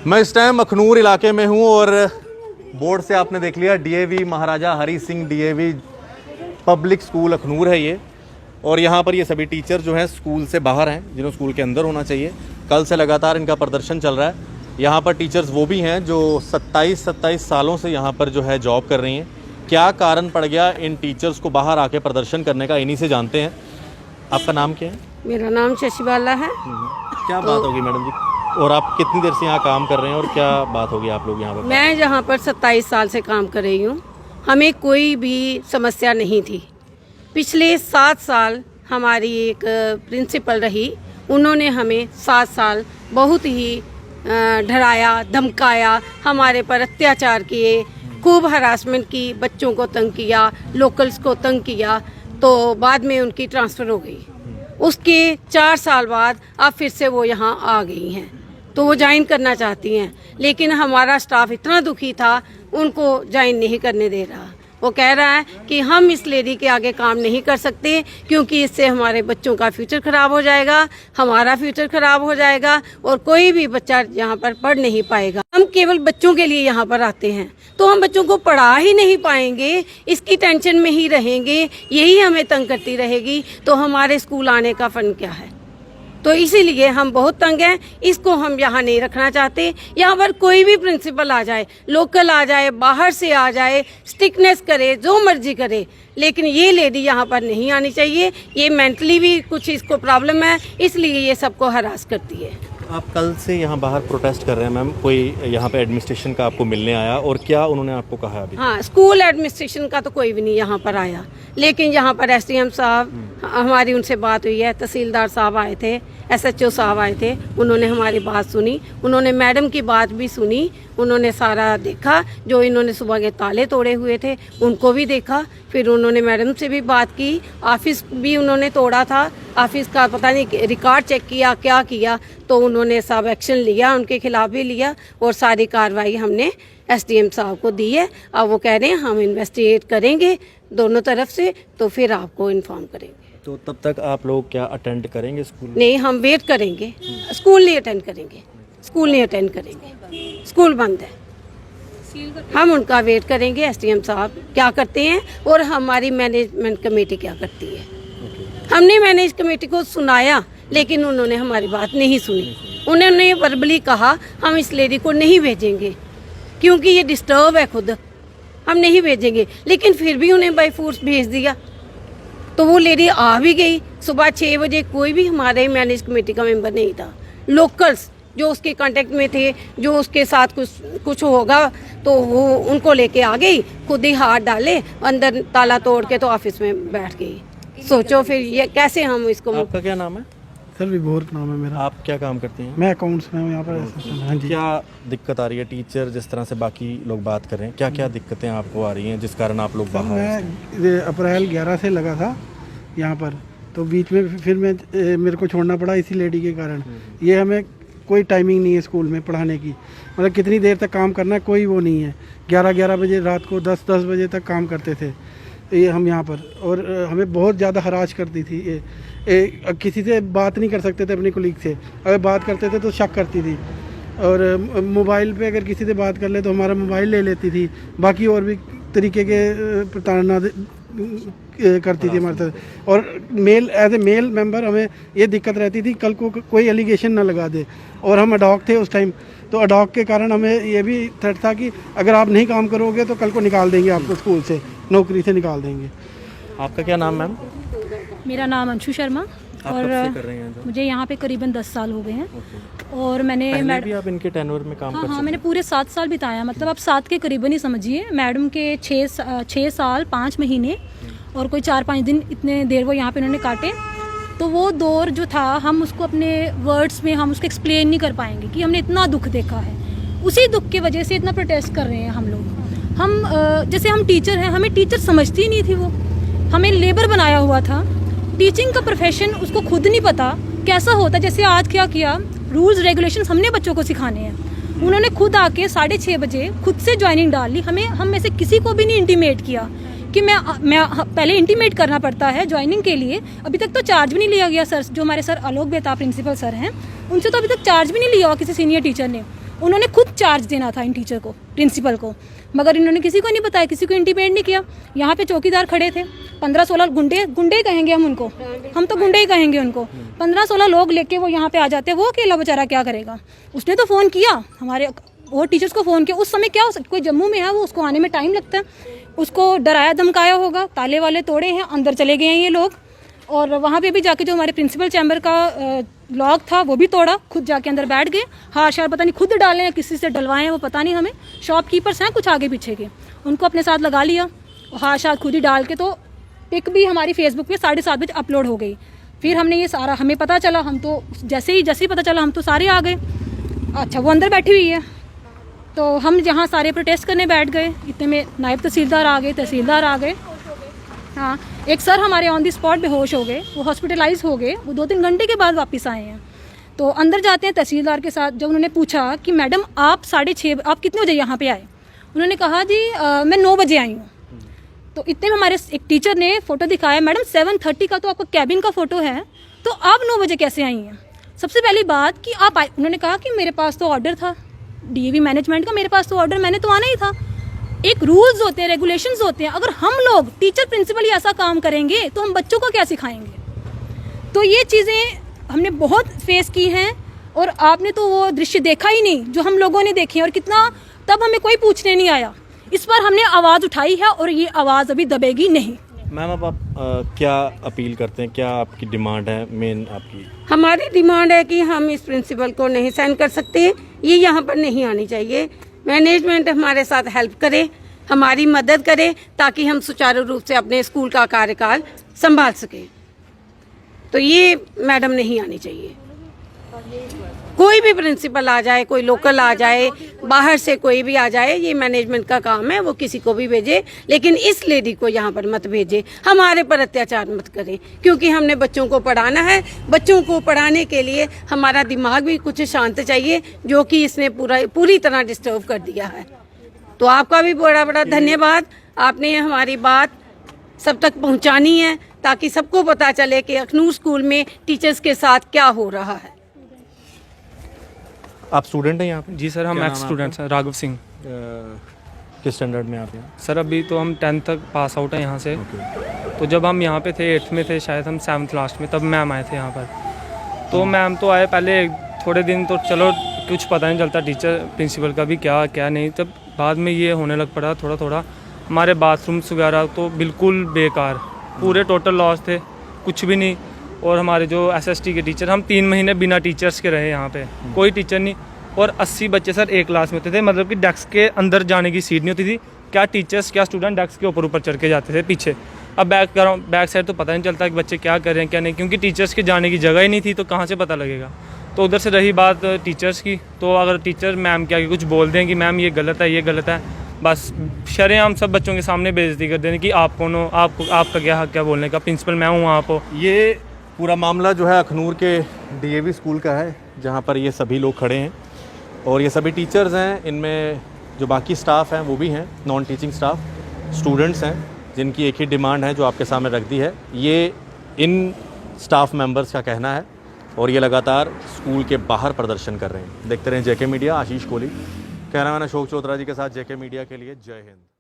मैं इस टाइम अखनूर इलाके में हूँ और बोर्ड से आपने देख लिया DAV Maharaja Hari Singh DAV public school Akhnoor है ये। और यहाँ पर ये सभी टीचर जो हैं स्कूल से बाहर हैं, जिन्हें स्कूल के अंदर होना चाहिए। कल से लगातार इनका प्रदर्शन चल रहा है। यहाँ पर टीचर्स वो भी हैं जो 27 सालों से यहाँ पर जो है जॉब कर रही हैं। क्या कारण पड़ गया इन टीचर्स को बाहर आके प्रदर्शन करने का, इन्हीं से जानते हैं। आपका नाम क्या है? मेरा नाम शशिबाला है। क्या बात होगी मैडम जी, और आप कितनी देर से यहाँ काम कर रहे हैं और क्या बात होगी आप लोग यहाँ पर? मैं यहाँ पर 27 साल से काम कर रही हूँ। हमें कोई भी समस्या नहीं थी। पिछले 7 साल हमारी एक प्रिंसिपल रही, उन्होंने हमें 7 साल बहुत ही डराया, धमकाया, हमारे पर अत्याचार किए, खूब हरासमेंट की, बच्चों को तंग किया, लोकल्स को तंग किया। तो बाद में उनकी ट्रांसफ़र हो गई। उसके 4 साल बाद अब फिर से वो यहाँ आ गई हैं, तो वो ज्वाइन करना चाहती हैं, लेकिन हमारा स्टाफ इतना दुखी था, उनको ज्वाइन नहीं करने दे रहा। वो कह रहा है कि हम इस लेडी के आगे काम नहीं कर सकते क्योंकि इससे हमारे बच्चों का फ्यूचर ख़राब हो जाएगा, हमारा फ्यूचर ख़राब हो जाएगा और कोई भी बच्चा यहाँ पर पढ़ नहीं पाएगा। हम केवल बच्चों के लिए यहाँ पर आते हैं, तो हम बच्चों को पढ़ा ही नहीं पाएंगे, इसकी टेंशन में ही रहेंगे, यही हमें तंग करती रहेगी, तो हमारे स्कूल आने का फ़न क्या है? तो इसीलिए हम बहुत तंग हैं। इसको हम यहाँ नहीं रखना चाहते। यहाँ पर कोई भी प्रिंसिपल आ जाए, लोकल आ जाए, बाहर से आ जाए, स्ट्रिक्टनेस करे, जो मर्जी करे, लेकिन ये लेडी यहाँ पर नहीं आनी चाहिए। ये मेंटली भी कुछ इसको प्रॉब्लम है, इसलिए ये सबको हरास करती है। आप कल से यहाँ बाहर प्रोटेस्ट कर रहे हैं मैम, कोई यहाँ पे एडमिनिस्ट्रेशन का आपको मिलने आया और क्या उन्होंने आपको कहा अभी? हाँ, स्कूल एडमिनिस्ट्रेशन का तो कोई भी नहीं यहाँ पर आया, लेकिन यहाँ पर एसडीएम साहब, हमारी उनसे बात हुई है, तहसीलदार साहब आए थे, एसएचओ साहब आए थे, उन्होंने हमारी बात सुनी, उन्होंने मैडम की बात भी सुनी, उन्होंने सारा देखा, जो इन्होंने सुबह के ताले तोड़े हुए थे उनको भी देखा, फिर उन्होंने मैडम से भी बात की, ऑफिस भी उन्होंने तोड़ा था, ऑफिस का पता नहीं रिकॉर्ड चेक किया, क्या किया, तो उन्होंने सब एक्शन लिया, उनके खिलाफ भी लिया और सारी कार्रवाई हमने एसडीएम साहब को दी है। अब वो कह रहे हैं हम इन्वेस्टिगेट करेंगे दोनों तरफ से, तो फिर आपको इन्फॉर्म करेंगे। तो तब तक आप लोग क्या अटेंड करेंगे स्कूल? नहीं, हम वेट करेंगे, स्कूल नहीं अटेंड करेंगे, स्कूल नहीं अटेंड करेंगे, स्कूल बंद है। हम उनका वेट करेंगे, एसडीएम साहब क्या करते हैं और हमारी मैनेजमेंट कमेटी क्या करती है। हमने मैनेज कमेटी को सुनाया, लेकिन उन्होंने हमारी बात नहीं सुनी। उन्होंने वर्बली कहा हम इस लेडी को नहीं भेजेंगे क्योंकि ये डिस्टर्ब है, खुद हम नहीं भेजेंगे, लेकिन फिर भी उन्हें बाय फोर्स भेज दिया। तो वो लेडी आ भी गई सुबह 6 बजे। कोई भी हमारे मैनेज कमेटी का मेंबर नहीं था। लोकल्स जो उसके कांटेक्ट में थे, जो उसके साथ कुछ होगा, तो वो उनको लेके आ गई, खुद ही हाथ डाले, अंदर ताला तोड़ के तो ऑफिस में बैठ गई। सोचो फिर ये कैसे हम इसको। आपका क्या नाम है? सर विभोर नाम है मेरा। आप क्या काम करते हैं? मैं अकाउंट्स में हूँ यहाँ पर। हाँ जी। क्या दिक्कत आ रही है? टीचर जिस तरह से बाकी लोग बात कर रहे हैं, क्या क्या दिक्कतें आपको आ रही हैं जिस कारण आप लोग बाहर? मैं अप्रैल 11 से लगा था यहाँ पर, तो बीच में फिर मेरे को छोड़ना पड़ा इसी लेडी के कारण। ये हमें कोई टाइमिंग नहीं है स्कूल में पढ़ाने की, मतलब कितनी देर तक काम करना है कोई वो नहीं है। 11 बजे रात को 10 बजे तक काम करते थे ये हम यहाँ पर, और हमें बहुत ज़्यादा हरास करती थी। किसी से बात नहीं कर सकते थे अपने कोलीग से, अगर बात करते थे तो शक करती थी, और मोबाइल पे अगर किसी से बात कर ले तो हमारा मोबाइल ले लेती थी। बाकी और भी तरीके के प्रताड़ना करती थी हमारे साथ। और एज ए मेल मेंबर हमें ये दिक्कत रहती थी कल को कोई एलिगेशन ना लगा दे, और हम अडॉक थे उस टाइम, तो अडॉक के कारण हमें ये भी थ्रेट था कि अगर आप नहीं काम करोगे तो कल को निकाल देंगे आपको, स्कूल से नौकरी से निकाल देंगे। आपका क्या नाम मैम? मेरा नाम अंशु शर्मा। आप और कब से कर रहे हैं? मुझे यहाँ पे करीबन 10 साल हो गए हैं। और मैंने भी आप इनके टेन्योर में काम कर हाँ, मैंने पूरे 7 साल बिताया, मतलब आप 7 के करीबन ही समझिए। मैडम के 6 साल 5 महीने और कोई 4-5 दिन, इतने देर वो यहाँ पे उन्होंने काटे। तो वो दौर जो था, हम उसको अपने वर्ड्स में हम उसको एक्सप्लेन नहीं कर पाएंगे कि हमने इतना दुख देखा है। उसी दुख की वजह से इतना प्रोटेस्ट कर रहे हैं हम लोग। हम जैसे हम टीचर हैं, हमें टीचर समझती ही नहीं थी, वो हमें लेबर बनाया हुआ था। टीचिंग का प्रोफेशन उसको खुद नहीं पता कैसा होता। जैसे आज क्या किया, रूल्स रेगुलेशंस हमने बच्चों को सिखाने हैं, उन्होंने खुद आके 6:30 बजे खुद से ज्वाइनिंग डाल ली। हम में से किसी को भी नहीं इंटीमेट किया कि मैं पहले इंटीमेट करना पड़ता है ज्वाइनिंग के लिए। अभी तक तो चार्ज भी नहीं लिया गया सर, जो हमारे सर आलोक बेताब प्रिंसिपल सर हैं, उनसे तो अभी तक चार्ज भी नहीं लिया किसी सीनियर टीचर ने। उन्होंने खुद चार्ज देना था इन टीचर को, प्रिंसिपल को, मगर इन्होंने किसी को नहीं बताया, किसी को इंटीमेट नहीं किया। यहाँ पे चौकीदार खड़े थे, 15-16 गुंडे, गुंडे ही कहेंगे हम उनको, हम तो गुंडे ही कहेंगे उनको। 15-16 लोग लेके वो यहाँ पे आ जाते हैं, वो अकेला बेचारा क्या करेगा। उसने तो फ़ोन किया, हमारे और टीचर्स को फ़ोन किया। उस समय क्या हो सकता, कोई जम्मू में है, वो उसको आने में टाइम लगता है, उसको डराया धमकाया होगा, ताले वाले तोड़े हैं, अंदर चले गए हैं ये लोग। और वहाँ पे भी जाके जो हमारे प्रिंसिपल चैम्बर का लॉक था वो भी तोड़ा, खुद जाके अंदर बैठ गए। हार शार पता नहीं खुद डाले हैं, किसी से डलवाए हैं वो पता नहीं हमें। शॉपकीपर्स हैं कुछ आगे पीछे के, उनको अपने साथ लगा लिया, हार शार खुद ही डाल के। तो पिक भी हमारी फेसबुक पे 7:30 बजे अपलोड हो गई। फिर हमने ये सारा, हमें पता चला, हम तो जैसे ही पता चला हम तो सारे आ गए। अच्छा वो अंदर बैठी हुई है, तो हम यहाँ सारे प्रोटेस्ट करने बैठ गए। इतने में नायब तहसीलदार आ गए, तहसीलदार आ गए। हाँ, एक सर हमारे ऑन दी स्पॉट बेहोश हो गए, वो हॉस्पिटलाइज हो गए, वो 2-3 घंटे के बाद वापस आए हैं। तो अंदर जाते हैं तहसीलदार के साथ, जब उन्होंने पूछा कि मैडम आप 6:30 आप कितने बजे यहाँ पे आए, उन्होंने कहा जी मैं 9 बजे आई हूँ। तो इतने में हमारे एक टीचर ने फ़ोटो दिखाया, मैडम 7:30 का तो आपका कैबिन का फ़ोटो है, तो आप 9 बजे कैसे आई हैं। सबसे पहली बात कि आप आए, उन्होंने कहा कि मेरे पास तो ऑर्डर था डीएवी मैनेजमेंट का, मेरे पास तो ऑर्डर, मैंने तो आना ही था। एक रूल्स होते हैं, रेगुलेशंस होते हैं। अगर हम लोग टीचर प्रिंसिपल ही ऐसा काम करेंगे तो हम बच्चों को क्या सिखाएंगे। तो ये चीज़ें हमने बहुत फेस की हैं, और आपने तो वो दृश्य देखा ही नहीं जो हम लोगों ने देखे, और कितना, तब हमें कोई पूछने नहीं आया। इस पर हमने आवाज़ उठाई है और ये आवाज़ अभी दबेगी नहीं। मैम अब आप क्या अपील करते हैं, क्या आपकी डिमांड है मेन आपकी? हमारी डिमांड है कि हम इस प्रिंसिपल को नहीं साइन कर सकते, ये यहाँ पर नहीं आनी चाहिए। मैनेजमेंट हमारे साथ हेल्प करे, हमारी मदद करे, ताकि हम सुचारू रूप से अपने स्कूल का कार्यकाल संभाल सकें। तो ये मैडम नहीं आनी चाहिए। कोई भी प्रिंसिपल आ जाए, कोई लोकल आ जाए, बाहर से कोई भी आ जाए, ये मैनेजमेंट का काम है, वो किसी को भी भेजे, लेकिन इस लेडी को यहाँ पर मत भेजे, हमारे पर अत्याचार मत करें, क्योंकि हमने बच्चों को पढ़ाना है। बच्चों को पढ़ाने के लिए हमारा दिमाग भी कुछ शांत चाहिए, जो कि इसने पूरी तरह डिस्टर्ब कर दिया है। तो आपका भी बड़ा बड़ा धन्यवाद, आपने हमारी बात सब तक पहुँचानी है, ताकि सबको पता चले कि अखनूर स्कूल में टीचर्स के साथ क्या हो रहा है। आप स्टूडेंट हैं यहाँ पे? जी सर, हम क्या एक्स नाम है स्टूडेंट्स हैं। राघव सिंह। किस स्टैंडर्ड में आप यहाँ? सर अभी तो हम 10th तक पास आउट हैं यहाँ से। तो जब हम यहाँ पे थे 8th में थे शायद, हम 7th लास्ट में, तब मैम आए थे यहाँ पर। तो मैम तो आए पहले थोड़े दिन, तो चलो कुछ पता नहीं चलता टीचर प्रिंसिपल का भी क्या क्या नहीं। तब बाद में ये होने लग पड़ा थोड़ा थोड़ा। हमारे बाथरूम्स वगैरह तो बिल्कुल बेकार, पूरे टोटल लॉस थे, कुछ भी नहीं। और हमारे जो SST के टीचर, हम 3 महीने बिना टीचर्स के रहे यहाँ पे, कोई टीचर नहीं। और 80 बच्चे सर एक क्लास में होते थे, मतलब कि डेस्क के अंदर जाने की सीट नहीं होती थी। क्या टीचर्स क्या स्टूडेंट डेस्क के ऊपर चढ़ के जाते थे पीछे। अब बैक साइड तो पता नहीं चलता कि बच्चे क्या कर रहे हैं क्या नहीं, क्योंकि टीचर्स के जाने की जगह ही नहीं थी, तो कहाँ से पता लगेगा। तो उधर से रही बात टीचर्स की, तो अगर टीचर मैम के आगे कुछ बोल दें कि मैम ये गलत है, ये गलत है, बस शरेआम सब बच्चों के सामने बेइज्जती कर देने की आप कौन हो, आपका क्या हक क्या बोलने का, प्रिंसिपल मैं हूँ आप हो। ये पूरा मामला जो है अखनूर के DAV स्कूल का है, जहाँ पर ये सभी लोग खड़े हैं, और ये सभी टीचर्स हैं। इनमें जो बाकी स्टाफ हैं वो भी हैं, नॉन टीचिंग स्टाफ, स्टूडेंट्स हैं, जिनकी एक ही डिमांड है जो आपके सामने रख दी है। ये इन स्टाफ मेंबर्स का कहना है, और ये लगातार स्कूल के बाहर प्रदर्शन कर रहे हैं। देखते रहें JK media. Ashish Kohli, cameraman Ashok Chaudhary जी के साथ JK मीडिया के लिए, जय हिंद।